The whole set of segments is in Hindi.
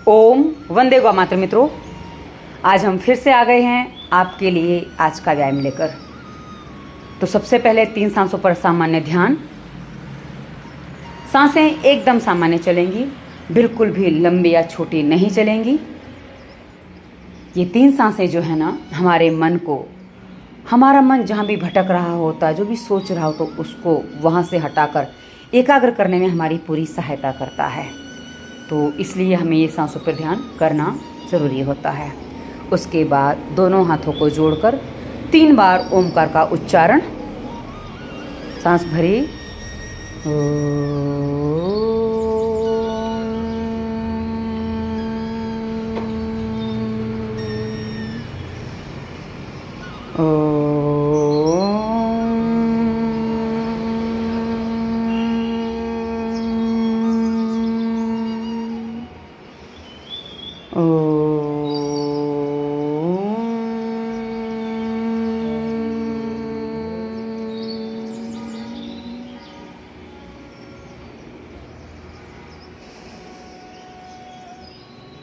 ओम वंदे गौ मातरम। मित्रों, आज हम फिर से आ गए हैं आपके लिए आज का व्यायाम लेकर। तो सबसे पहले 3 सांसों पर सामान्य ध्यान। सांसें एकदम सामान्य चलेंगी, बिल्कुल भी लंबी या छोटी नहीं चलेंगी। ये 3 सांसें जो है ना, हमारे मन को, हमारा मन जहाँ भी भटक रहा होता है, जो भी सोच रहा हो, तो उसको वहाँ से हटाकर एकाग्र करने में हमारी पूरी सहायता करता है। तो इसलिए हमें ये सांसों पर ध्यान करना ज़रूरी होता है। उसके बाद दोनों हाथों को जोड़कर 3 बार ओमकार का उच्चारण। सांस भरी,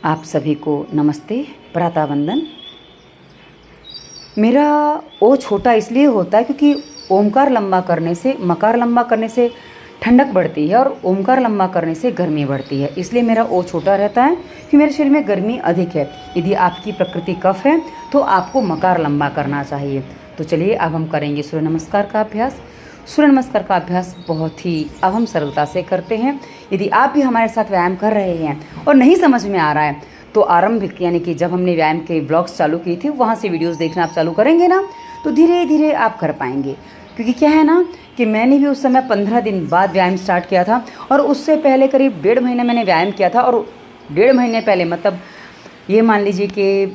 आप सभी को नमस्ते, प्रातः वंदन। मेरा ओ छोटा इसलिए होता है क्योंकि ओमकार लंबा करने से, मकार लंबा करने से ठंडक बढ़ती है और ओमकार लंबा करने से गर्मी बढ़ती है। इसलिए मेरा ओ छोटा रहता है कि मेरे शरीर में गर्मी अधिक है। यदि आपकी प्रकृति कफ है तो आपको मकार लंबा करना चाहिए। तो चलिए अब हम करेंगे सूर्य नमस्कार का अभ्यास। सूर्य नमस्कार का अभ्यास बहुत ही अब हम सरलता से करते हैं। यदि आप भी हमारे साथ व्यायाम कर रहे हैं और नहीं समझ में आ रहा है तो आरंभिक यानी कि जब हमने व्यायाम के ब्लॉग्स चालू की थी वहाँ से वीडियोस देखना आप चालू करेंगे ना, तो धीरे धीरे आप कर पाएंगे। क्योंकि क्या है ना कि मैंने भी उस समय 15 दिन बाद व्यायाम स्टार्ट किया था और उससे पहले करीब 1.5 महीने मैंने व्यायाम किया था। और 1.5 महीने पहले मतलब ये मान लीजिए कि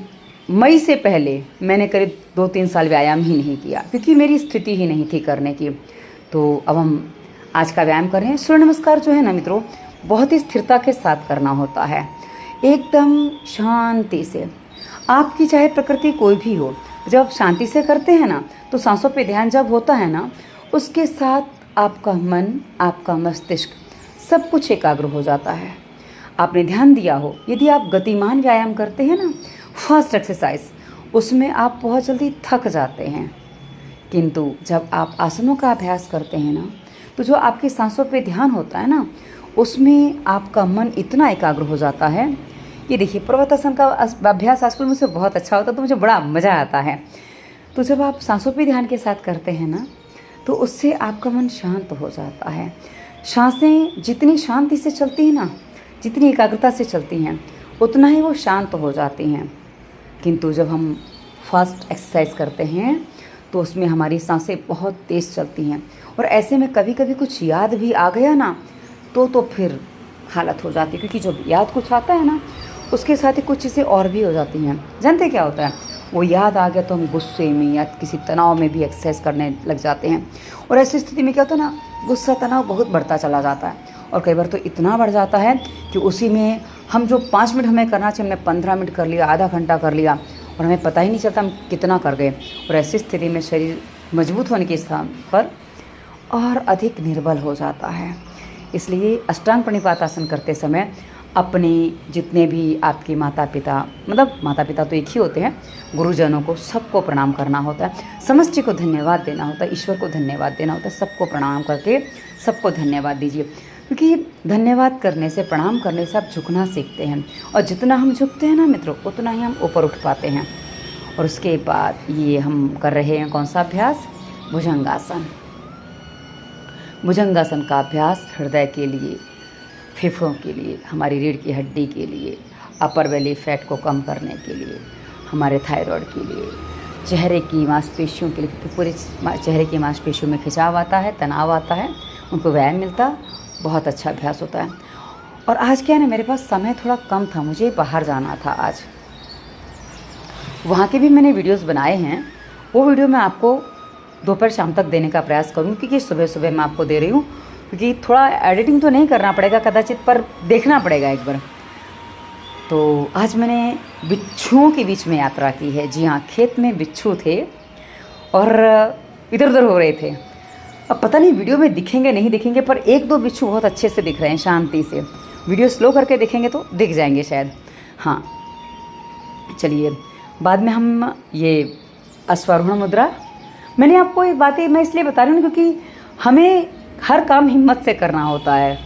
मई से पहले मैंने करीब 2-3 साल व्यायाम ही नहीं किया क्योंकि मेरी स्थिति ही नहीं थी करने की। तो अब हम आज का व्यायाम कर रहे हैं। सूर्य नमस्कार जो है ना मित्रों, बहुत ही स्थिरता के साथ करना होता है, एकदम शांति से। आपकी चाहे प्रकृति कोई भी हो, जब आप शांति से करते हैं ना तो सांसों पे ध्यान जब होता है ना, उसके साथ आपका मन, आपका मस्तिष्क सब कुछ एकाग्र हो जाता है। आपने ध्यान दिया हो, यदि आप गतिमान व्यायाम करते हैं ना, फास्ट एक्सरसाइज, उसमें आप बहुत जल्दी थक जाते हैं। किंतु जब आप आसनों का अभ्यास करते हैं ना, तो जो आपकी सांसों पे ध्यान होता है ना, उसमें आपका मन इतना एकाग्र हो जाता है। ये देखिए, पर्वतासन का अभ्यास आजकल मुझसे बहुत अच्छा होता है, तो मुझे बड़ा मज़ा आता है। तो जब आप सांसों पे ध्यान के साथ करते हैं ना, तो उससे आपका मन शांत हो जाता है। सांसें जितनी शांति से चलती हैं ना, जितनी एकाग्रता से चलती हैं, उतना ही वो शांत हो जाती हैं। किंतु जब हम फास्ट एक्सरसाइज करते हैं तो उसमें हमारी सांसें बहुत तेज़ चलती हैं और ऐसे में कभी कभी कुछ याद भी आ गया ना तो फिर हालत हो जाती है। क्योंकि जब याद कुछ आता है ना, उसके साथ ही कुछ चीज़ें और भी हो जाती हैं। जानते क्या होता है, वो याद आ गया तो हम गुस्से में या किसी तनाव में भी एक्सरसाइज करने लग जाते हैं। और ऐसी स्थिति में क्या होता है ना, गुस्सा तनाव बहुत बढ़ता चला जाता है और कई बार तो इतना बढ़ जाता है कि उसी में हम जो 5 मिनट हमें करना चाहिए, हमने 15 मिनट कर लिया, आधा घंटा कर लिया और हमें पता ही नहीं चलता हम कितना कर गए। और ऐसी स्थिति में शरीर मजबूत होने के स्थान पर और अधिक निर्बल हो जाता है। इसलिए अष्टांग प्रणिपात आसन करते समय अपने जितने भी आपके माता पिता, मतलब माता पिता तो एक ही होते हैं, गुरुजनों को सबको प्रणाम करना होता है, समष्टि को धन्यवाद देना होता है, ईश्वर को धन्यवाद देना होता है। सबको प्रणाम करके सबको धन्यवाद दीजिए, क्योंकि धन्यवाद करने से, प्रणाम करने से आप झुकना सीखते हैं और जितना हम झुकते हैं ना मित्रों, उतना ही हम ऊपर उठ पाते हैं। और उसके बाद ये हम कर रहे हैं कौन सा अभ्यास, भुजंगासन। भुजंगासन का अभ्यास हृदय के लिए, फेफड़ों के लिए, हमारी रीढ़ की हड्डी के लिए, अपर बेली फैट को कम करने के लिए, हमारे थायराइड के लिए, चेहरे की मांसपेशियों के लिए, क्योंकि पूरे चेहरे की मांसपेशियों में खिंचाव आता है, तनाव आता है, उनको व्यायाम मिलता, बहुत अच्छा अभ्यास होता है। और आज क्या है ना, मेरे पास समय थोड़ा कम था, मुझे बाहर जाना था आज। वहाँ के भी मैंने वीडियोस बनाए हैं, वो वीडियो मैं आपको दोपहर शाम तक देने का प्रयास करूँ, क्योंकि सुबह सुबह मैं आपको दे रही हूँ, क्योंकि थोड़ा एडिटिंग तो नहीं करना पड़ेगा कदाचित, पर देखना पड़ेगा एक बार। तो आज मैंने बिच्छुओं के बीच में यात्रा की है। जी हाँ, खेत में बिच्छू थे और इधर उधर हो रहे थे। अब पता नहीं वीडियो में दिखेंगे नहीं दिखेंगे, पर 1-2 बिच्छू बहुत अच्छे से दिख रहे हैं शांति से। वीडियो स्लो करके देखेंगे तो दिख जाएंगे शायद। हाँ चलिए, बाद में हम ये अश्वारोहण मुद्रा, मैंने आपको ये बातें मैं इसलिए बता रही हूँ क्योंकि हमें हर काम हिम्मत से करना होता है।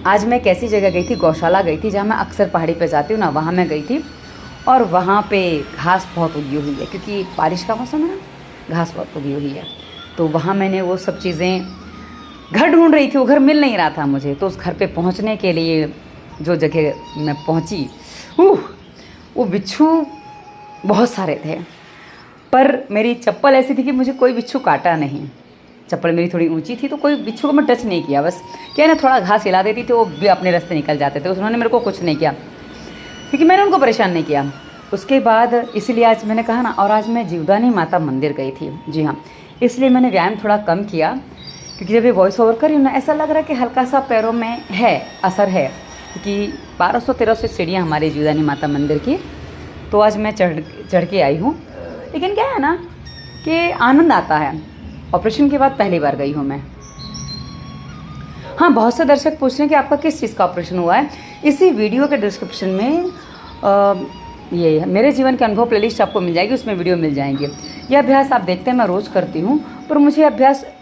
आज मैं कैसी जगह गई थी, गौशाला गई थी, जहाँ मैं अक्सर पहाड़ी पे जाती हूँ ना, वहाँ मैं गई थी और वहाँ पे घास बहुत उगी हुई है क्योंकि बारिश का मौसम है ना, घास बहुत उगी हुई है। तो वहाँ मैंने वो सब चीज़ें, घर ढूंढ रही थी, वो घर मिल नहीं रहा था मुझे, तो उस घर पे पहुँचने के लिए जो जगह मैं पहुँची, वो बिच्छू बहुत सारे थे, पर मेरी चप्पल ऐसी थी कि मुझे कोई बिच्छू काटा नहीं। चप्पल मेरी थोड़ी ऊंची थी तो कोई बिच्छू को मैं टच नहीं किया, बस क्या ना थोड़ा घास हिला देती थी, वो भी अपने रास्ते निकल जाते थे, उन्होंने मेरे को कुछ नहीं किया क्योंकि मैंने उनको परेशान नहीं किया। उसके बाद इसलिए आज मैंने कहा ना, और आज मैं जीवदानी माता मंदिर गई थी, जी हाँ, इसलिए मैंने व्यायाम थोड़ा कम किया क्योंकि जब ये वॉइस ओवर कर रही हूँ ना, ऐसा लग रहा है कि हल्का सा पैरों में है असर है, क्योंकि 1200-1300 सीढ़ियाँ हमारी जीवदानी माता मंदिर की, तो आज मैं चढ़ के आई हूँ। लेकिन क्या है ना कि आनंद आता है। ऑपरेशन के बाद पहली बार गई हूँ मैं। हाँ, बहुत से दर्शक पूछ रहे हैं कि आपका किस चीज़ का ऑपरेशन हुआ है। इसी वीडियो के डिस्क्रिप्शन में ये मेरे जीवन के अनुभव प्लेलिस्ट आपको मिल जाएगी, उसमें वीडियो मिल जाएंगे। ये अभ्यास आप देखते हैं, मैं रोज़ करती हूँ, पर मुझे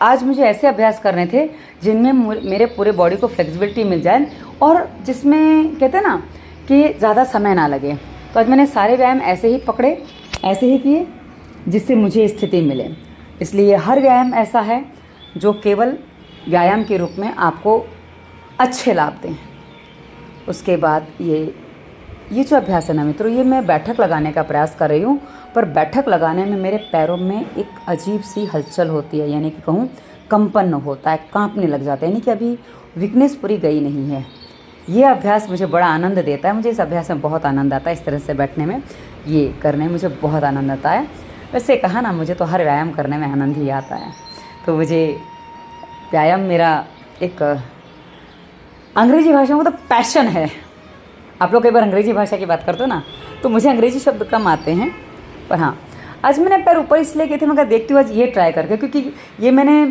आज मुझे ऐसे अभ्यास करने थे जिनमें मेरे पूरे बॉडी को फ्लेक्सिबिलिटी मिल जाए और जिसमें कहते हैं ना कि ज़्यादा समय ना लगे। तो आज मैंने सारे व्यायाम ऐसे ही पकड़े, ऐसे ही किए जिससे मुझे स्थिति मिले। इसलिए हर व्यायाम ऐसा है जो केवल व्यायाम के रूप में आपको अच्छे लाभ दें। उसके बाद ये जो अभ्यास है ना मित्रों, ये मैं बैठक लगाने का प्रयास कर रही हूँ, पर बैठक लगाने में मेरे पैरों में एक अजीब सी हलचल होती है, यानी कि कहूँ कंपन होता है, कांपने लग जाता है, यानी कि अभी वीकनेस पूरी गई नहीं है। ये अभ्यास मुझे बड़ा आनंद देता है, मुझे इस अभ्यास में बहुत आनंद आता है, इस तरह से बैठने में, ये करने में मुझे बहुत आनंद आता है। वैसे कहा ना, मुझे तो हर व्यायाम करने में आनंद ही आता है। तो मुझे व्यायाम मेरा एक अंग्रेजी भाषा में तो पैशन है। आप लोग कई बार अंग्रेजी भाषा की बात करते हो ना, तो मुझे अंग्रेजी शब्द कम आते हैं, पर हाँ आज मैंने पैर ऊपर इसलिए किए थे, मैं देखती हूँ आज ये ट्राई करके, क्योंकि ये मैंने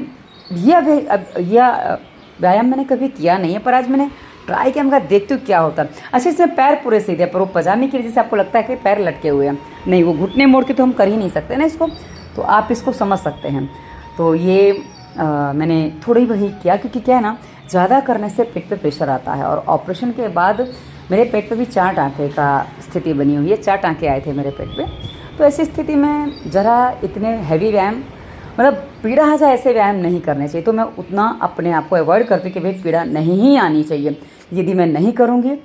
व्यायाम मैंने कभी किया नहीं है, पर आज मैंने ट्राई किया, मैं देखती हूँ क्या होता है। अच्छा, इसमें पैर पूरे सीधे, पर वो पजामे की वजह से आपको लगता है कि पैर लटके हुए हैं, नहीं, वो घुटने मोड़ के तो हम कर ही नहीं सकते ना इसको, तो आप इसको समझ सकते हैं। तो ये मैंने थोड़ी वही किया, क्योंकि क्या है ना, ज़्यादा करने से पेट पे प्रेशर आता है, और ऑपरेशन के बाद मेरे पेट पे भी 4 टाँके का स्थिति बनी हुई है, 4 टाँके आए थे मेरे पेट पे। तो ऐसी स्थिति में ज़रा इतने हैवी व्यायाम, मतलब पीड़ा आ जाए ऐसे व्यायाम नहीं करने चाहिए। तो मैं उतना अपने आप को अवॉइड करती कि भाई पीड़ा नहीं ही आनी चाहिए। यदि मैं नहीं करूँगी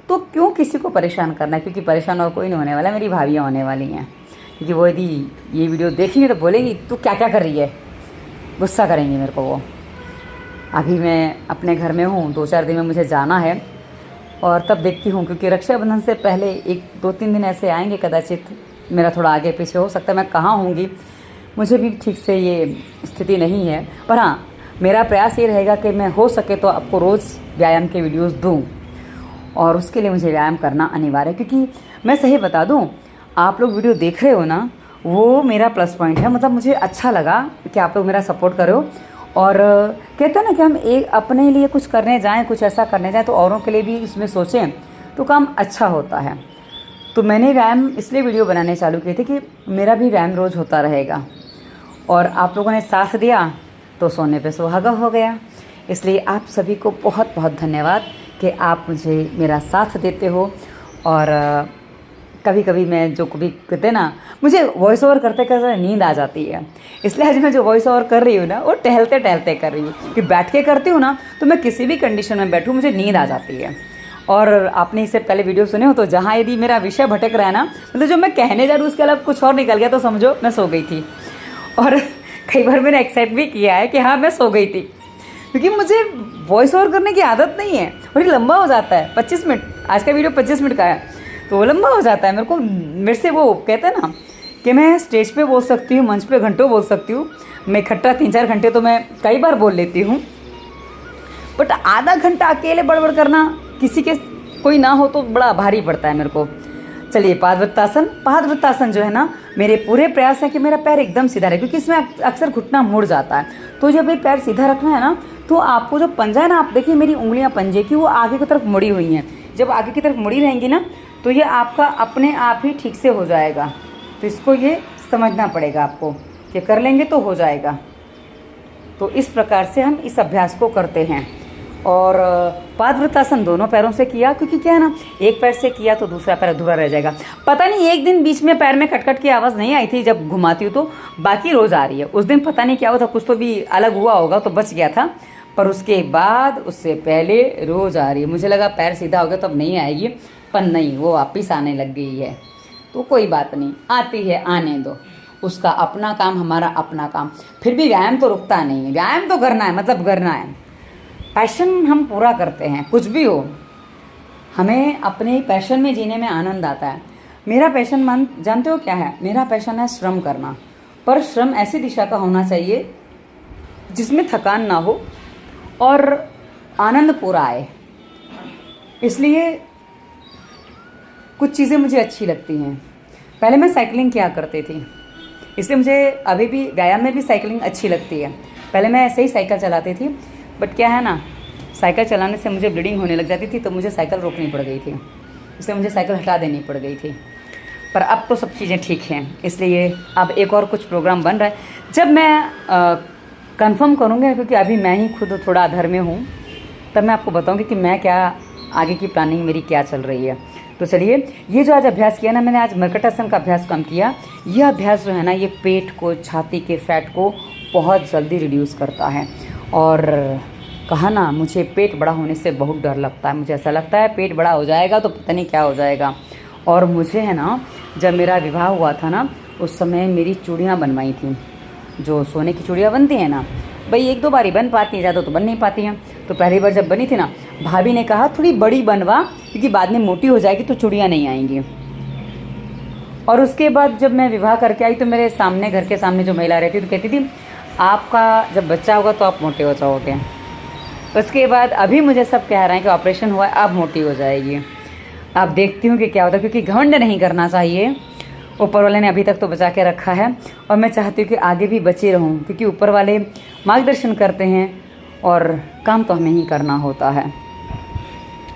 तो क्यों किसी को परेशान करना है, क्योंकि परेशान और कोई नहीं होने वाला, मेरी भाभियाँ होने वाली हैं, क्योंकि वो यदि ये वीडियो देखेंगे तो बोलेंगी तू क्या क्या कर रही है, गुस्सा करेंगी मेरे को वो। अभी मैं अपने घर में हूँ, 2-4 दिन में मुझे जाना है, और तब देखती हूँ, क्योंकि रक्षाबंधन से पहले 1-2-3 दिन ऐसे आएंगे, कदाचित मेरा थोड़ा आगे पीछे हो सकता है, मैं कहाँ होंगी मुझे भी ठीक से ये स्थिति नहीं है। पर हाँ, मेरा प्रयास ये रहेगा कि मैं हो सके तो आपको रोज़ व्यायाम के वीडियोस दूँ, और उसके लिए मुझे व्यायाम करना अनिवार्य है। क्योंकि मैं सही बता दूँ, आप लोग वीडियो देख रहे हो ना, वो मेरा प्लस पॉइंट है। मतलब मुझे अच्छा लगा कि आप लोग मेरा सपोर्ट करो, और कहते हैं ना कि हम एक अपने लिए कुछ करने जाएं, कुछ ऐसा करने जाएं, तो औरों के लिए भी इसमें सोचें तो काम अच्छा होता है। तो मैंने व्यायाम इसलिए वीडियो बनाने चालू किए थे कि मेरा भी व्यायाम रोज़ होता रहेगा, और आप लोगों ने साथ दिया तो सोने पे सुहागा हो गया। इसलिए आप सभी को बहुत बहुत धन्यवाद कि आप मुझे मेरा साथ देते हो। और कभी कभी मैं जो कभी कहते ना, मुझे वॉइस ओवर करते करते नींद आ जाती है, इसलिए आज मैं जो वॉइस ओवर कर रही हूँ ना, वो टहलते टहलते कर रही हूँ। कि बैठ के करती हूँ ना, तो मैं किसी भी कंडीशन में बैठूँ मुझे नींद आ जाती है। और आपने इससे पहले वीडियो सुने हो, तो जहाँ यदि मेरा विषय भटक रहा है ना, मतलब जो मैं कहने जा रही हूँ उसके अलावा कुछ और निकल गया, तो समझो मैं सो गई थी। और कई बार मैंने एक्सेप्ट भी किया है कि हाँ मैं सो गई थी, क्योंकि मुझे वॉइस ओवर करने की आदत नहीं है, और ये लंबा हो जाता है। 25 मिनट, आज का वीडियो 25 मिनट का है, तो वो लंबा हो जाता है। मेरे से वो कहते हैं ना कि मैं स्टेज पे बोल सकती हूँ, मंच पे घंटों बोल सकती हूँ, मैं इकट्ठा 3-4 घंटे तो मैं कई बार बोल लेती हूँ, बट आधा घंटा अकेले बड़बड़ करना, किसी के कोई ना हो तो बड़ा भारी पड़ता है मेरे को। चलिए, पादवृत्तासन जो है ना, मेरे पूरे प्रयास है कि मेरा पैर एकदम सीधा रहे, क्योंकि इसमें अक्सर घुटना मुड़ जाता है। तो जब ये पैर सीधा रखना है ना, तो आपको जो पंजा है ना, आप देखिए मेरी उंगलियां पंजे की वो आगे की तरफ मुड़ी हुई हैं, जब आगे की तरफ मुड़ी रहेंगी ना तो ये आपका अपने आप ही ठीक से हो जाएगा। तो इसको ये समझना पड़ेगा आपको कि कर लेंगे तो हो जाएगा। तो इस प्रकार से हम इस अभ्यास को करते हैं। और पादवृत्तासन दोनों पैरों से किया, क्योंकि क्या है ना, एक पैर से किया तो दूसरा पैर अधूरा रह जाएगा। पता नहीं एक दिन बीच में पैर में खटखट की आवाज़ नहीं आई थी जब घुमाती हूँ, तो बाकी रोज़ आ रही है। उस दिन पता नहीं क्या हुआ था, कुछ तो भी अलग हुआ होगा तो बच गया था, पर उसके बाद उससे पहले रोज़ आ रही है। मुझे लगा पैर सीधा हो गया तो अब नहीं आएगी, पर नहीं, वो वापिस आने लग गई है। तो कोई बात नहीं, आती है, आने दो, उसका अपना काम, हमारा अपना काम। फिर भी व्यायाम तो रुकता नहीं है, व्यायाम तो करना है, मतलब करना है। पैशन हम पूरा करते हैं, कुछ भी हो, हमें अपने पैशन में जीने में आनंद आता है। मेरा पैशन जानते हो क्या है? मेरा पैशन है श्रम करना, पर श्रम ऐसी दिशा का होना चाहिए जिसमें थकान ना हो और आनंद पूरा आए। इसलिए कुछ चीज़ें मुझे अच्छी लगती हैं। पहले मैं साइकिलिंग किया करती थी, इसलिए मुझे अभी भी व्यायाम में भी साइकिलिंग अच्छी लगती है। पहले मैं ऐसे ही साइकिल चलाती थी, बट क्या है ना, साइकिल चलाने से मुझे ब्लीडिंग होने लग जाती थी, तो मुझे साइकिल रोकनी पड़ गई थी, इसलिए मुझे साइकिल हटा देनी पड़ गई थी। पर अब तो सब चीज़ें ठीक हैं, इसलिए अब एक और कुछ प्रोग्राम बन रहा है। जब मैं कंफर्म करूँगी, क्योंकि अभी मैं ही खुद थोड़ा अधर में हूँ, तब मैं आपको बताऊँगी कि मैं क्या, आगे की प्लानिंग मेरी क्या चल रही है। तो चलिए, ये जो आज अभ्यास किया ना मैंने, आज मर्कटासन का अभ्यास कम किया। यह अभ्यास जो है ना, ये पेट को, छाती के फैट को बहुत जल्दी रिड्यूस करता है। और कहा ना, मुझे पेट बड़ा होने से बहुत डर लगता है। मुझे ऐसा लगता है पेट बड़ा हो जाएगा तो पता नहीं क्या हो जाएगा। और मुझे है ना, जब मेरा विवाह हुआ था ना, उस समय मेरी चूड़ियाँ बनवाई थी, जो सोने की चूड़ियाँ बनती हैं ना, भाई एक दो बार ही बन पाती हैं, ज़्यादा तो बन नहीं पाती हैं। तो पहली बार जब बनी थी ना, भाभी ने कहा थोड़ी बड़ी बनवा, क्योंकि बाद में मोटी हो जाएगी तो चूड़ियाँ नहीं आएंगी। और उसके बाद जब मैं विवाह करके आई तो मेरे सामने, घर के सामने जो महिला रहती तो कहती थी, आपका जब बच्चा होगा तो आप मोटे हो जाओगे। उसके बाद अभी मुझे सब कह रहे हैं कि ऑपरेशन हुआ है, अब मोटी हो जाएगी। अब देखती हूँ कि क्या होता है, क्योंकि घमंड नहीं करना चाहिए। ऊपर वाले ने अभी तक तो बचा के रखा है, और मैं चाहती हूँ कि आगे भी बचे रहूँ, क्योंकि ऊपर वाले मार्गदर्शन करते हैं और काम तो हमें ही करना होता है।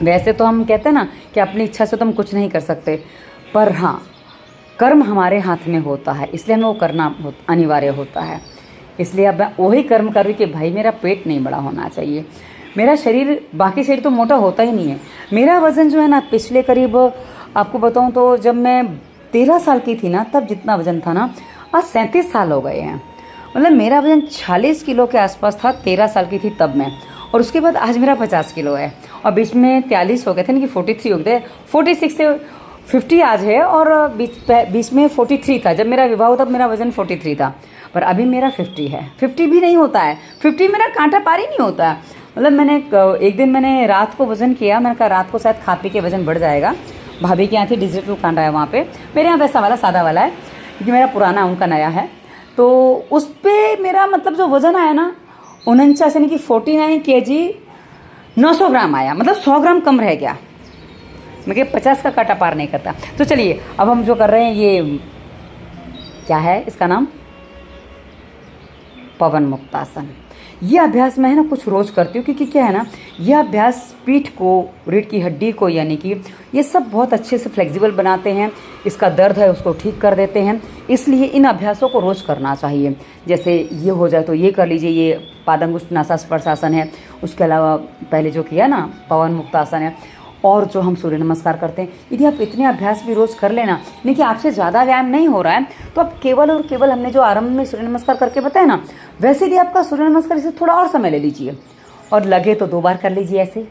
वैसे तो हम कहते हैं ना कि अपनी इच्छा से तो हम कुछ नहीं कर सकते, पर हाँ, कर्म हमारे हाथ में होता है, इसलिए हमें वो करना अनिवार्य होता है। इसलिए अब मैं वही कर्म कर रही कि भाई मेरा पेट नहीं बड़ा होना चाहिए। मेरा शरीर, बाकी शरीर तो मोटा होता ही नहीं है। मेरा वज़न जो है ना, पिछले करीब आपको बताऊँ तो जब मैं 13 साल की थी ना, तब जितना वज़न था ना, आज 37 साल हो गए हैं। मतलब मेरा वज़न 46 किलो के आसपास था 13 साल की थी तब मैं, और उसके बाद आज मेरा 50 किलो है। और बीच में 43 हो गए थे ना, कि 43 हो गए थे, 46 से 50 आज है, और बीच में 43 था। जब मेरा विवाह हुआ तब मेरा वज़न 43 था, पर अभी मेरा 50 है। 50 भी नहीं होता है, 50 मेरा कांटा पार ही नहीं होता है। मतलब मैंने एक दिन मैंने रात को वज़न किया, मैंने कहा रात को शायद खा पी के वज़न बढ़ जाएगा। भाभी के यहाँ थी, डिजिटल कांटा है वहाँ पे, मेरे यहाँ वैसा वाला सादा वाला है, क्योंकि मेरा पुराना उनका नया है। तो उस पर मेरा मतलब जो वज़न आया ना, 49 यानी कि 49 kg 900 ग्राम आया, मतलब 100 ग्राम कम रह गया। मैं 50 का कांटा पार नहीं करता। तो चलिए, अब हम जो कर रहे हैं, ये क्या है इसका नाम, पवन मुक्तासन। ये अभ्यास मैं है ना कुछ रोज़ करती हूँ, क्योंकि क्या है ना, यह अभ्यास पीठ को, रीढ़ की हड्डी को, यानी कि ये सब बहुत अच्छे से फ्लेक्सिबल बनाते हैं। इसका दर्द है उसको ठीक कर देते हैं, इसलिए इन अभ्यासों को रोज़ करना चाहिए। जैसे ये हो जाए तो ये कर लीजिए, ये पादंगुष्ठ नासास्पर्शासन है। उसके अलावा पहले जो किया ना, पवन मुक्तासन है। और जो हम सूर्य नमस्कार करते हैं, यदि आप इतने अभ्यास भी रोज़ कर लेना, यानी कि आपसे ज़्यादा व्यायाम नहीं हो रहा है, तो आप केवल और केवल हमने जो आरंभ में सूर्य नमस्कार करके बताया ना, वैसे यदि आपका सूर्य नमस्कार इसे थोड़ा और समय ले लीजिए, और लगे तो 2 बार कर लीजिए ऐसे,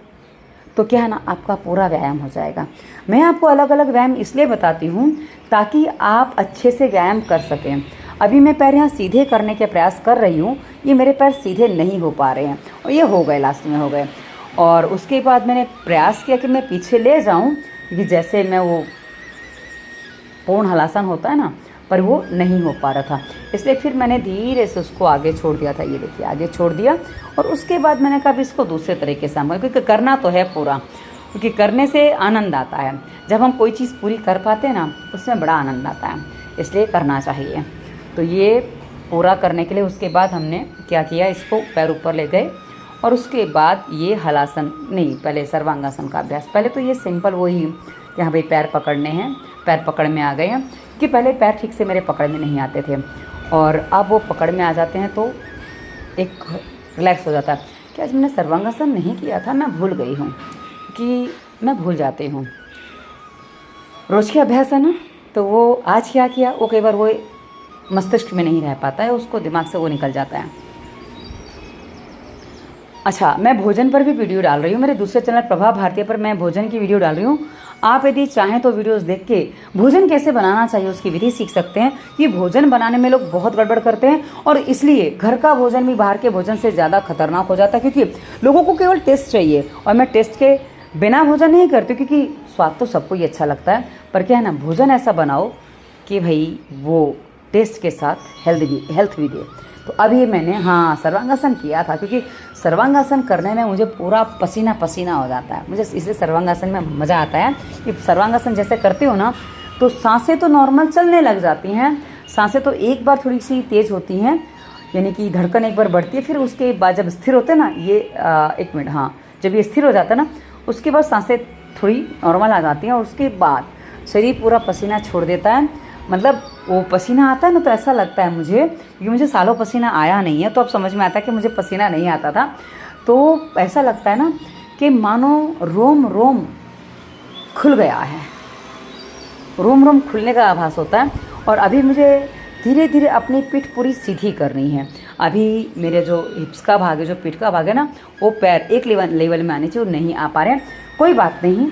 तो क्या है ना, आपका पूरा व्यायाम हो जाएगा। मैं आपको अलग अलग व्यायाम इसलिए बताती हूँ ताकि आप अच्छे से व्यायाम कर सकें। अभी मैं पैर यहाँ सीधे करने के प्रयास कर रही हूँ, ये मेरे पैर सीधे नहीं हो पा रहे हैं, और ये हो गए, लास्ट में हो गए। और उसके बाद मैंने प्रयास किया कि मैं पीछे ले जाऊं, क्योंकि जैसे मैं वो पूर्ण हलासन होता है ना, पर वो नहीं हो पा रहा था। इसलिए फिर मैंने धीरे से उसको आगे छोड़ दिया था। ये देखिए, आगे छोड़ दिया। और उसके बाद मैंने कहा इसको दूसरे तरीके से हम, क्योंकि करना तो है पूरा, क्योंकि करने से आनंद आता है। जब हम कोई चीज़ पूरी कर पाते हैं ना, उसमें बड़ा आनंद आता है, इसलिए करना चाहिए। तो ये पूरा करने के लिए उसके बाद हमने क्या किया, इसको पैर ऊपर ले गए और उसके बाद ये हलासन नहीं, पहले सर्वांगासन का अभ्यास। पहले तो ये सिंपल वही कि हाँ भाई पैर पकड़ने हैं, पैर पकड़ में आ गए हैं, कि पहले पैर ठीक से मेरे पकड़ में नहीं आते थे और अब वो पकड़ में आ जाते हैं तो एक रिलैक्स हो जाता है कि आज मैंने सर्वांगासन नहीं किया था, मैं भूल गई हूँ, कि मैं भूल जाती हूँ। रोज़ के अभ्यास है ना, तो वो आज क्या किया वो कई बार वो मस्तिष्क में नहीं रह पाता है, उसको दिमाग से वो निकल जाता है। अच्छा, मैं भोजन पर भी वीडियो डाल रही हूँ, मेरे दूसरे चैनल प्रभा भारतीय पर मैं भोजन की वीडियो डाल रही हूँ। आप यदि चाहें तो वीडियोस देख के भोजन कैसे बनाना चाहिए उसकी विधि सीख सकते हैं। कि भोजन बनाने में लोग बहुत गड़बड़ करते हैं और इसलिए घर का भोजन भी बाहर के भोजन से ज़्यादा खतरनाक हो जाता है, क्योंकि लोगों को केवल टेस्ट चाहिए और मैं टेस्ट के बिना भोजन नहीं करती, क्योंकि स्वाद तो सबको ही अच्छा लगता है, पर क्या है ना, भोजन ऐसा बनाओ कि भाई वो टेस्ट के साथ हेल्थ भी दे। तो अभी मैंने हाँ सर्वांगासन किया था, क्योंकि सर्वांगासन करने में मुझे पूरा पसीना पसीना हो जाता है, मुझे इसलिए सर्वांगासन में मज़ा आता है। कि सर्वांगासन जैसे करती हो ना तो सांसें तो नॉर्मल चलने लग जाती हैं, सांसें तो एक बार थोड़ी सी तेज़ होती हैं, यानी कि धड़कन एक बार बढ़ती है, फिर उसके बाद जब स्थिर होते हैं ना ये एक मिनट, हाँ जब ये स्थिर हो जाता है ना उसके बाद सांसें थोड़ी नॉर्मल आ जाती हैं और उसके बाद शरीर पूरा पसीना छोड़ देता है। मतलब वो पसीना आता है ना तो ऐसा लगता है मुझे, क्योंकि मुझे सालों पसीना आया नहीं है तो अब समझ में आता है कि मुझे पसीना नहीं आता था, तो ऐसा लगता है ना कि मानो रोम रोम खुल गया है, रोम रोम खुलने का आभास होता है। और अभी मुझे धीरे धीरे अपनी पीठ पूरी सीधी करनी है। अभी मेरे जो हिप्स का भाग है, जो पीठ का भाग है ना, वो पैर एक लेवल में आने चाहिए, वो नहीं आ पा रहे हैं। कोई बात नहीं,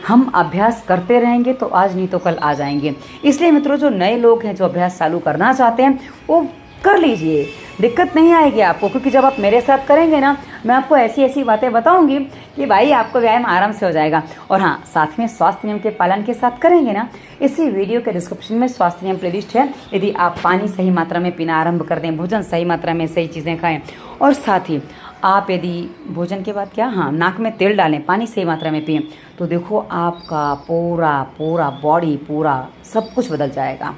हम अभ्यास करते रहेंगे तो आज नहीं तो कल आ जाएंगे। इसलिए मित्रों, जो नए लोग हैं जो अभ्यास चालू करना चाहते हैं वो कर लीजिए, दिक्कत नहीं आएगी आपको, क्योंकि जब आप मेरे साथ करेंगे ना मैं आपको ऐसी ऐसी बातें बताऊंगी कि भाई आपको व्यायाम आराम से हो जाएगा। और हाँ, साथ में स्वास्थ्य नियम के पालन के साथ करेंगे ना, इसी वीडियो के डिस्क्रिप्शन में स्वास्थ्य नियम प्लेलिस्ट है। यदि आप पानी सही मात्रा में पीना आरंभ कर दें, भोजन सही मात्रा में सही चीज़ें खाएँ, और साथ ही आप यदि भोजन के बाद क्या, हाँ नाक में तेल डालें, पानी सही मात्रा में पिएं, तो देखो आपका पूरा बॉडी पूरा सब कुछ बदल जाएगा।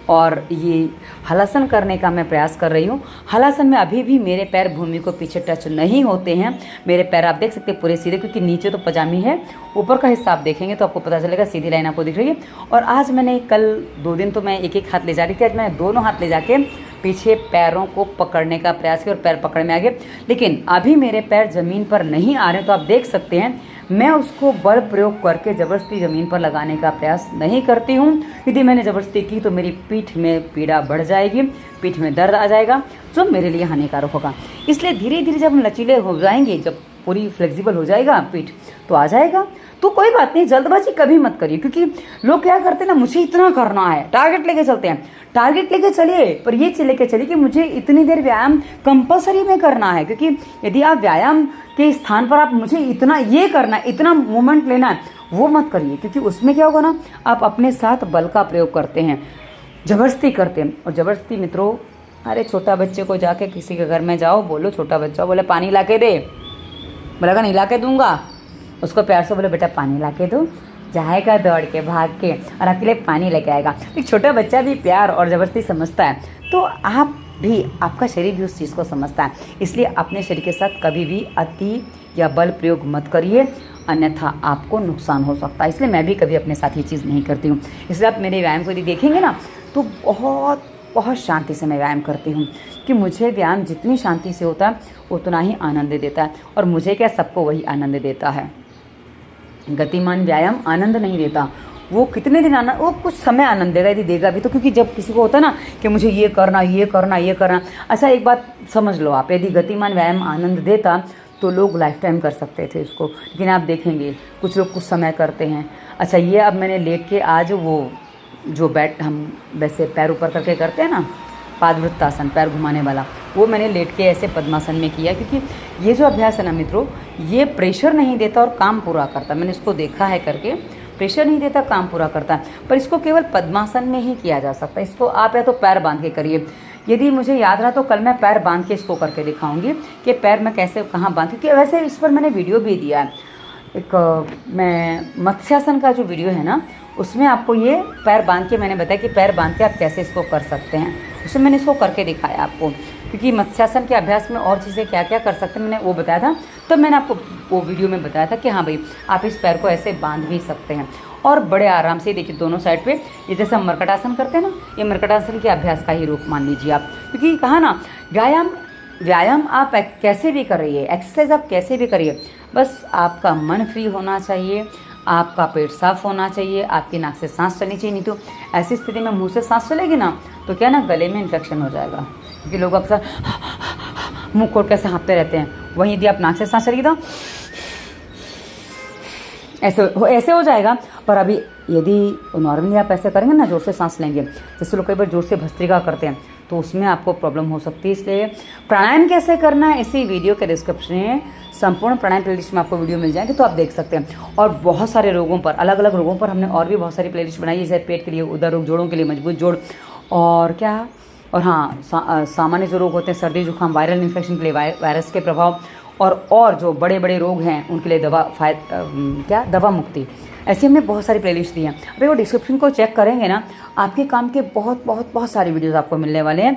और ये हलासन करने का मैं प्रयास कर रही हूँ। हलासन में अभी भी मेरे पैर भूमि को पीछे टच नहीं होते हैं, मेरे पैर आप देख सकते हैं पूरे सीधे, क्योंकि नीचे तो पजामी है, ऊपर का हिस्सा आप देखेंगे तो आपको पता चलेगा, सीधी लाइन आपको दिख रही है। और आज मैंने कल 2 दिन तो मैं एक एक हाथ ले जा रही थी, आज मैंने दोनों हाथ ले जाके पीछे पैरों को पकड़ने का प्रयास किया और पैर पकड़ में आ गए। लेकिन अभी मेरे पैर ज़मीन पर नहीं आ रहे, तो आप देख सकते हैं मैं उसको बल प्रयोग करके ज़बरदस्ती ज़मीन पर लगाने का प्रयास नहीं करती हूँ। यदि मैंने ज़बरदस्ती की तो मेरी पीठ में पीड़ा बढ़ जाएगी, पीठ में दर्द आ जाएगा, जो मेरे लिए हानिकारक होगा। इसलिए धीरे धीरे जब हम लचीले हो जाएंगे, जब पूरी फ्लेक्सिबल हो जाएगा पीठ, तो आ जाएगा। तो कोई बात नहीं, जल्दबाजी कभी मत करिए, क्योंकि लोग क्या करते हैं ना, मुझे इतना करना है, टारगेट लेके चलते हैं। टारगेट लेके चलिए, पर ये लेके चलिए कि मुझे इतनी देर व्यायाम कंपलसरी में करना है, क्योंकि यदि आप व्यायाम के स्थान पर आप मुझे इतना ये करना है, इतना मूवमेंट लेना है, वो मत करिए, क्योंकि उसमें क्या होगा ना, आप अपने साथ बल का प्रयोग करते हैं, जबरदस्ती करते हैं। और जबरदस्ती मित्रों, अरे छोटा बच्चे को जाके किसी के घर में जाओ, बोलो छोटा बच्चा बोले पानी ला के दे, बोलेगा नहीं ला के दूंगा, उसको प्यार से बोले बेटा पानी ला के दो, जाएगा दौड़ के भाग के और आपके लिए पानी लेके आएगा। एक छोटा बच्चा भी प्यार और ज़बरदस्ती समझता है, तो आप भी, आपका शरीर भी उस चीज़ को समझता है। इसलिए अपने शरीर के साथ कभी भी अति या बल प्रयोग मत करिए, अन्यथा आपको नुकसान हो सकता है। इसलिए मैं भी कभी अपने साथ ये चीज़ नहीं करती हूँ। इसलिए आप मेरे व्यायाम को यदि देखेंगे ना, तो बहुत शांति से मैं व्यायाम करती हूँ, कि मुझे व्यायाम जितनी शांति से होता है उतना ही आनंद देता है। और मुझे क्या, सबको वही आनंद देता है। गतिमान व्यायाम आनंद नहीं देता, वो कितने दिन आनंद, वो कुछ समय आनंद देगा, यदि देगा भी तो, क्योंकि जब किसी को होता है ना कि मुझे ये करना ये करना ये करना। अच्छा एक बात समझ लो आप, यदि गतिमान व्यायाम आनंद देता तो लोग लाइफ टाइम कर सकते थे इसको, लेकिन आप देखेंगे कुछ लोग कुछ समय करते हैं। अच्छा ये अब मैंने लेट के आज वो जो बैठ हम वैसे पैर ऊपर करके करते हैं ना, पादवृत्तासन, पैर घुमाने वाला, वो मैंने लेट के ऐसे पद्मासन में किया, क्योंकि ये जो अभ्यास है ना मित्रों, ये प्रेशर नहीं देता और काम पूरा करता। मैंने इसको देखा है करके, प्रेशर नहीं देता, काम पूरा करता है, पर इसको केवल पद्मासन में ही किया जा सकता है। इसको आप या तो पैर बांध के करिए, यदि मुझे याद रहा तो कल मैं पैर बांध के इसको करके दिखाऊंगी कि पैर में कैसे कहाँ बांध, क्योंकि वैसे इस पर मैंने वीडियो भी दिया है एक, मैं मत्स्यासन का जो वीडियो है ना, उसमें आपको ये पैर बांध के मैंने बताया कि पैर बांध के आप कैसे इसको कर सकते हैं, उसमें मैंने इसको करके दिखाया आपको, क्योंकि मत्स्यासन के अभ्यास में और चीज़ें क्या क्या कर सकते हैं मैंने वो बताया था। तो मैंने आपको वो वीडियो में बताया था कि हाँ भाई आप इस पैर को ऐसे बांध भी सकते हैं और बड़े आराम से, देखिए दोनों साइड पे, ये जैसे हम मर्कटासन करते हैं ना, ये मर्कटासन के अभ्यास का ही रूप मान लीजिए आप। क्योंकि कहा ना, व्यायाम आप कैसे भी करिए, एक्सरसाइज आप कैसे भी करिए, बस आपका मन फ्री होना चाहिए, आपका पेट साफ होना चाहिए, आपकी नाक से सांस चलनी चाहिए। नहीं तो ऐसी स्थिति में मुंह से सांस चलेगी ना तो क्या ना, गले में इन्फेक्शन हो जाएगा, क्योंकि लोग अक्सर मुंह खोल कैसे हाँपते रहते हैं। वहीं यदि आप नाक से सांस चलेगी तो ऐसे हो जाएगा। पर अभी यदि नॉर्मली आप ऐसे करेंगे ना, जोर से सांस लेंगे, जैसे लोग कई बार जोर से भस्त्रिका करते हैं, तो उसमें आपको प्रॉब्लम हो सकती है। इसलिए प्राणायाम कैसे करना है, इसी वीडियो के डिस्क्रिप्शन में संपूर्ण प्राणायाम प्लेलिस्ट में आपको वीडियो मिल जाएगी, तो आप देख सकते हैं। और बहुत सारे रोगों पर, अलग अलग रोगों पर हमने और भी बहुत सारी प्लेलिस्ट बनाई है, जैसे पेट के लिए, उदर रोग, जोड़ों के लिए मजबूत जोड़, और क्या, और हाँ सामान्य जो रोग होते हैं, सर्दी जुकाम, वायरल इन्फेक्शन के लिए वायरस के प्रभाव, और जो बड़े बड़े रोग हैं उनके लिए दवा मुक्ति, ऐसी हमने बहुत सारी प्लेलिस्ट दी हैं। अभी वो डिस्क्रिप्शन को चेक करेंगे ना, आपके काम के बहुत बहुत बहुत सारे वीडियोस आपको मिलने वाले हैं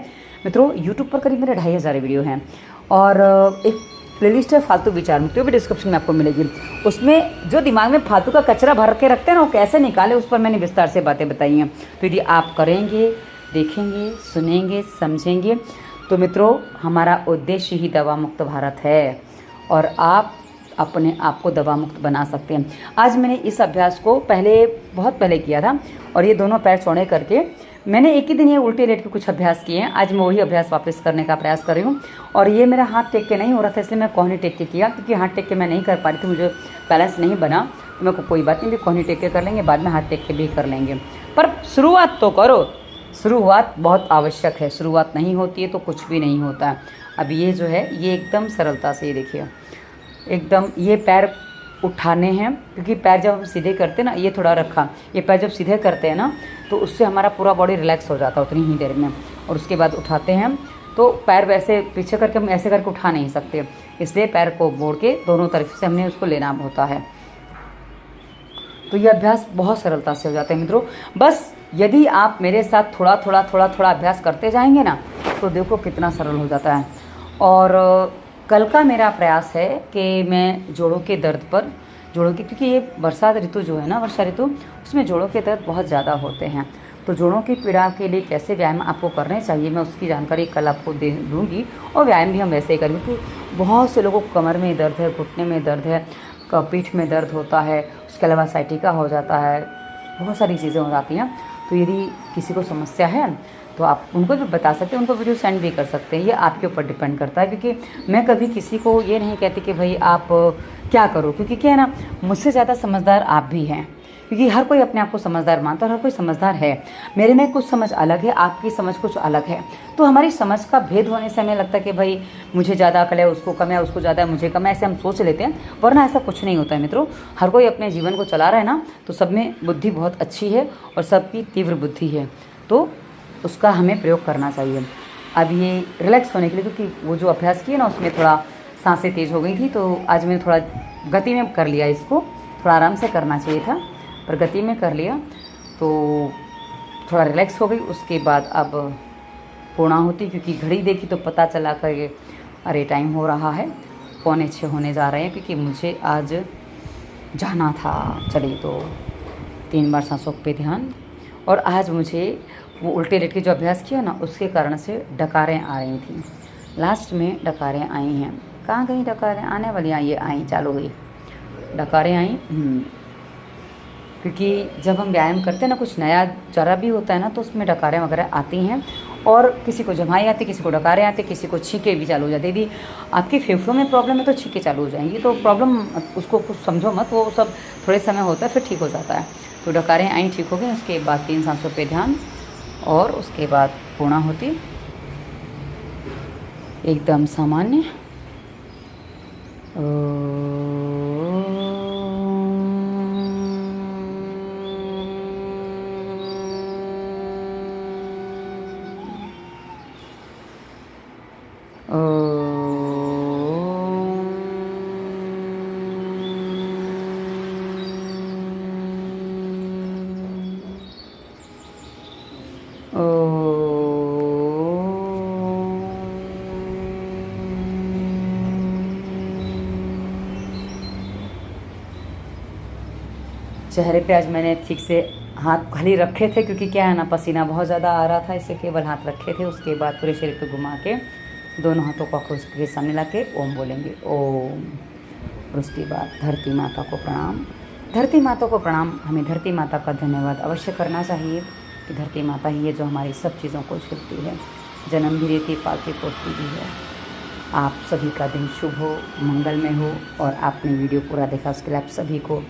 मित्रों। यूट्यूब पर करीब मेरे 2500 वीडियो हैं, और एक प्लेलिस्ट है फालतू विचार मुक्ति, वो भी डिस्क्रिप्शन में आपको मिलेगी। उसमें जो दिमाग में फालतू का कचरा भर के रखते हैं ना, वो कैसे निकाले, उस पर मैंने विस्तार से बातें बताई हैं। तो यदि आप करेंगे, देखेंगे, सुनेंगे, समझेंगे, तो मित्रों हमारा उद्देश्य ही दवा मुक्त भारत है, और आप अपने आप को दवा मुक्त बना सकते हैं। आज मैंने इस अभ्यास को बहुत पहले किया था, और ये दोनों पैर चौड़े करके मैंने एक ही दिन ये उल्टे लेट के कुछ अभ्यास किए हैं। आज मैं वही अभ्यास वापस करने का प्रयास कर रही हूँ, और ये मेरा हाथ टेक के नहीं हो रहा था, इसलिए मैं कोहनी टेक के किया, क्योंकि हाथ टेक के मैं नहीं कर पा रही थी, मुझे बैलेंस नहीं बना। तो मैं कोई बात नहीं, भी कोहनी टेक के कर लेंगे, बाद में हाथ टेक के भी कर लेंगे, पर शुरुआत तो करो। शुरुआत बहुत आवश्यक है, शुरुआत नहीं होती है तो कुछ भी नहीं होता है। अब ये जो है, ये एकदम सरलता से, ये देखिए एकदम, ये पैर उठाने हैं, क्योंकि पैर जब हम सीधे करते हैं ना, ये थोड़ा रखा, ये पैर जब सीधे करते हैं ना, तो उससे हमारा पूरा बॉडी रिलैक्स हो जाता है उतनी ही देर में, और उसके बाद उठाते हैं। तो पैर वैसे पीछे करके हम ऐसे करके उठा नहीं सकते, इसलिए पैर को मोड़ के दोनों तरफ से हमने उसको लेना होता है। तो ये अभ्यास बहुत सरलता से हो जाता है मित्रों। बस यदि आप मेरे साथ थोड़ा थोड़ा अभ्यास करते जाएंगे ना, तो देखो कितना सरल हो जाता है। और कल का मेरा प्रयास है कि मैं जोड़ों के दर्द पर, क्योंकि ये बरसात ऋतु जो है ना, वर्षा ऋतु, उसमें जोड़ों के दर्द बहुत ज़्यादा होते हैं। तो जोड़ों की पीड़ा के लिए कैसे व्यायाम आपको करने चाहिए, मैं उसकी जानकारी कल आपको दे दूँगी। और व्यायाम भी हम वैसे ही करेंगे, क्योंकि बहुत से लोगों को कमर में दर्द है, घुटने में दर्द है, पीठ में दर्द होता है, उसके अलावा साइटिका हो जाता है, बहुत सारी चीज़ें हो जाती हैं। तो यदि किसी को समस्या है तो आप उनको भी बता सकते हैं, उनको वीडियो सेंड भी कर सकते हैं, ये आपके ऊपर डिपेंड करता है। क्योंकि मैं कभी किसी को ये नहीं कहती कि भाई आप क्या करो, क्योंकि क्या है ना, मुझसे ज़्यादा समझदार आप भी हैं, क्योंकि हर कोई अपने आप को समझदार मानता है और हर कोई समझदार है। मेरे में कुछ समझ अलग है, आपकी समझ कुछ अलग है, तो हमारी समझ का भेद होने से हमें लगता है कि भाई मुझे ज़्यादा अकल है, उसको कम है, उसको ज़्यादा है, मुझे कम है, ऐसे हम सोच लेते हैं। वरना ऐसा कुछ नहीं होता है मित्रों। हर कोई अपने जीवन को चला रहा है ना, तो सब में बुद्धि बहुत अच्छी है और सबकी तीव्र बुद्धि है, तो उसका हमें प्रयोग करना चाहिए। अब ये रिलैक्स होने के लिए, क्योंकि वो जो अभ्यास किया ना, उसमें थोड़ा सांसें तेज़ हो गई थी, तो आज मैंने थोड़ा गति में कर लिया, इसको थोड़ा आराम से करना चाहिए था, पर गति में कर लिया तो थोड़ा रिलैक्स हो गई। उसके बाद अब पूर्णाहुति, क्योंकि घड़ी देखी तो पता चला कि अरे टाइम हो रहा है, 6:45 होने जा रहे हैं, क्योंकि मुझे आज जाना था। चलिए, तो 3 बार सांसों पे ध्यान। और आज मुझे वो उल्टे लेट के जो अभ्यास किया ना, उसके कारण से डकारें आ रही थी, लास्ट में डकारें आई हैं। कहाँ गई डकारें? आने वाली आई, ये आई, चालू हुई डकारें आई। क्योंकि जब हम व्यायाम करते हैं ना, कुछ नया जरा भी होता है ना, तो उसमें डकारें वगैरह आती हैं, और किसी को जमाई आती, किसी को डकारें आती, किसी को छींके भी चालू हो जाती। यदि आपके फेफड़ों में प्रॉब्लम है तो छींके चालू हो जाएंगी, तो प्रॉब्लम उसको कुछ समझो मत, वो सब थोड़े समय होता है, फिर ठीक हो जाता है। तो डकारें आई, ठीक हो गई। उसके बाद 3 सांसों पे ध्यान, और उसके बाद पूर्णाहुति एकदम सामान्य। चेहरे पे आज मैंने ठीक से हाथ खाली रखे थे, क्योंकि क्या है ना, पसीना बहुत ज़्यादा आ रहा था, इससे केवल हाथ रखे थे। उसके बाद पूरे शरीर पे घुमा के दोनों हाथों को आँखों के सामने ला के ओम बोलेंगे, ओम। और उसके बाद धरती माता को प्रणाम। धरती माता को प्रणाम, हमें धरती माता का धन्यवाद अवश्य करना चाहिए कि धरती माता ही है जो हमारी सब चीज़ों को झेलती है, जन्म भी देती, पालती पोसती भी है। आप सभी का दिन शुभ हो, मंगलमय हो, और आपने वीडियो पूरा देखा उसके लिए आप सभी को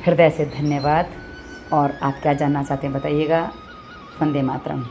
हृदय से धन्यवाद। और आप क्या जानना चाहते हैं बताइएगा। वंदे मातरम।